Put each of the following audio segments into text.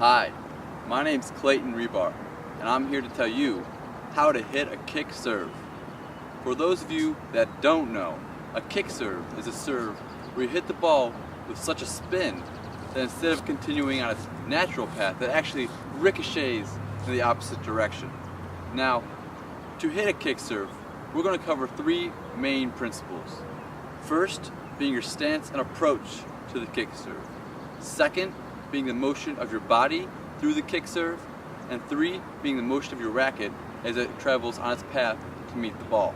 Hi, my name's Clayton Rebar, and I'm here to tell you how to hit a kick serve. For those of you that don't know, a kick serve is a serve where you hit the ball with such a spin that instead of continuing on its natural path, it actually ricochets in the opposite direction. Now, to hit a kick serve, we're going to cover three main principles. First, being your stance and approach to the kick serve. Second, being the motion of your body through the kick serve. And three, being the motion of your racket as it travels on its path to meet the ball.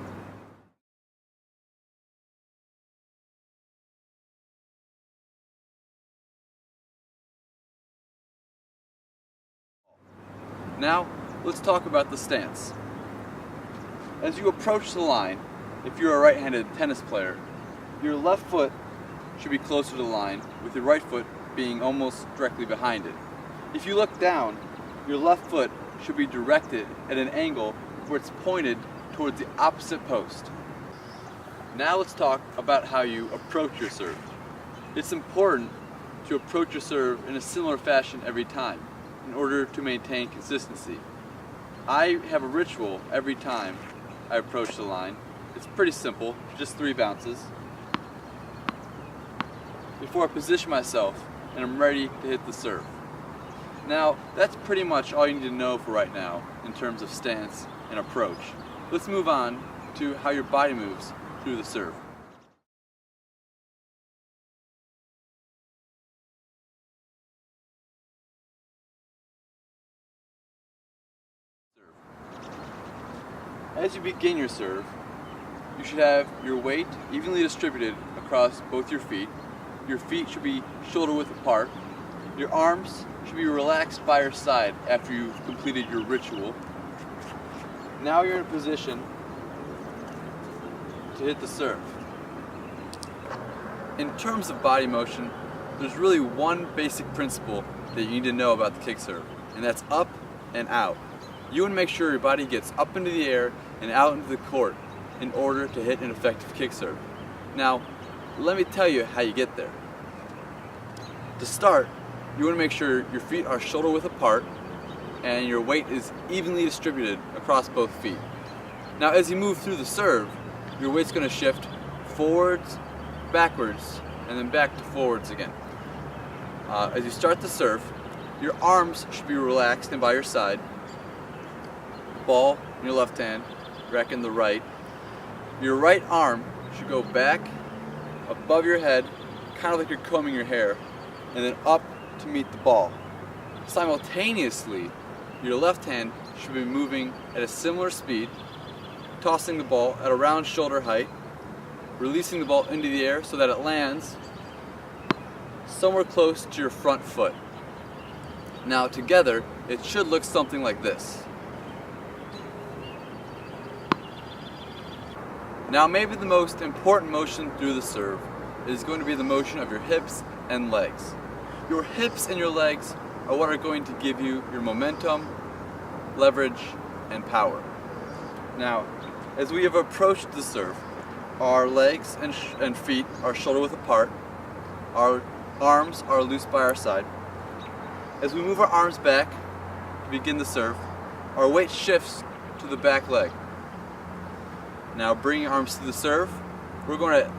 Now, let's talk about the stance. As you approach the line, if you're a right-handed tennis player, your left foot should be closer to the line, with your right foot being almost directly behind it. If you look down, your left foot should be directed at an angle where it's pointed towards the opposite post. Now let's talk about how you approach your serve. It's important to approach your serve in a similar fashion every time in order to maintain consistency. I have a ritual every time I approach the line. It's pretty simple, just 3 bounces before I position myself and I'm ready to hit the serve. Now, that's pretty much all you need to know for right now in terms of stance and approach. Let's move on to how your body moves through the serve. As you begin your serve, you should have your weight evenly distributed across both your feet. Your feet should be shoulder width apart. Your arms should be relaxed by your side after you've completed your ritual. Now you're in a position to hit the serve. In terms of body motion, there's really one basic principle that you need to know about the kick serve, and that's up and out. You want to make sure your body gets up into the air and out into the court in order to hit an effective kick serve. Now, let me tell you how you get there. To start, you want to make sure your feet are shoulder width apart and your weight is evenly distributed across both feet. Now, as you move through the serve, your weight's going to shift forwards, backwards, and then back to forwards again. As you start the serve, your arms should be relaxed and by your side. Ball in your left hand, racket in the right. Your right arm should go back above your head, kind of like you're combing your hair, and then up to meet the ball. Simultaneously, your left hand should be moving at a similar speed, tossing the ball at around shoulder height, releasing the ball into the air so that it lands somewhere close to your front foot. Now together, it should look something like this. Now maybe the most important motion through the serve is going to be the motion of your hips and legs. Your hips and your legs are what are going to give you your momentum, leverage, and power. Now, as we have approached the serve, our legs and feet are shoulder width apart, our arms are loose by our side. As we move our arms back to begin the serve, our weight shifts to the back leg. Now, bringing arms to the serve, we're going to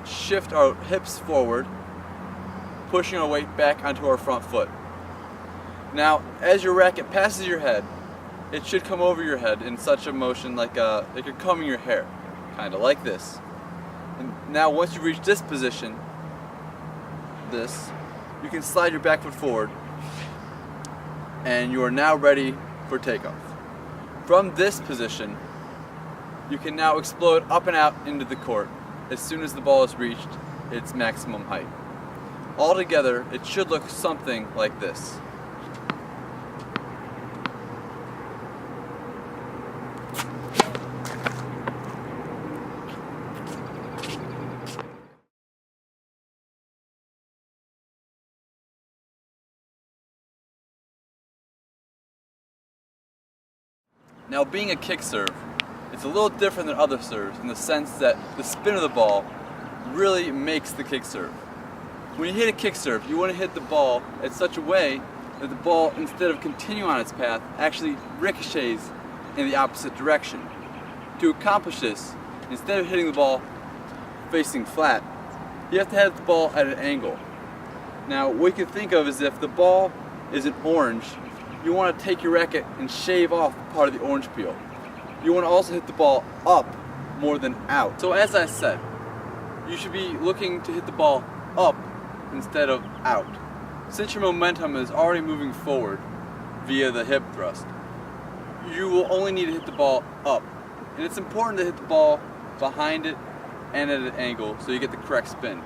shift our hips forward, pushing our weight back onto our front foot. Now, as your racket passes your head, it should come over your head in such a motion like you're combing your hair, kind of like this. And now, once you reach this position, you can slide your back foot forward, and you are now ready for takeoff. From this position, you can now explode up and out into the court as soon as the ball has reached its maximum height. Altogether, it should look something like this. Now, being a kick serve, it's a little different than other serves in the sense that the spin of the ball really makes the kick serve. When you hit a kick serve, you want to hit the ball in such a way that the ball, instead of continuing on its path, actually ricochets in the opposite direction. To accomplish this, instead of hitting the ball facing flat, you have to hit the ball at an angle. Now, what you can think of is if the ball is an orange, you want to take your racket and shave off part of the orange peel. You want to also hit the ball up more than out. So as I said, you should be looking to hit the ball up instead of out. Since your momentum is already moving forward via the hip thrust, you will only need to hit the ball up. And it's important to hit the ball behind it and at an angle so you get the correct spin.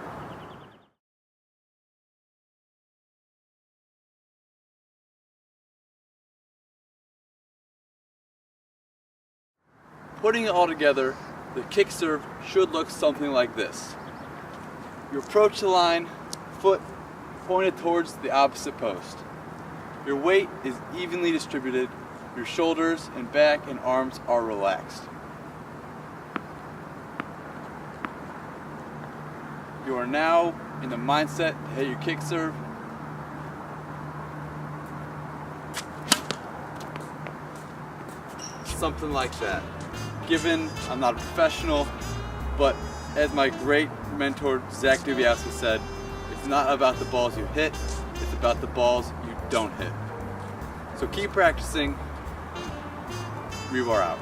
Putting it all together, the kick serve should look something like this. You approach the line, foot pointed towards the opposite post. Your weight is evenly distributed, your shoulders and back and arms are relaxed. You are now in the mindset to hit your kick serve. Something like that. Given I'm not a professional, but as my great mentor Zach Dubiowski said, it's not about the balls you hit, it's about the balls you don't hit. So keep practicing. Rebar out.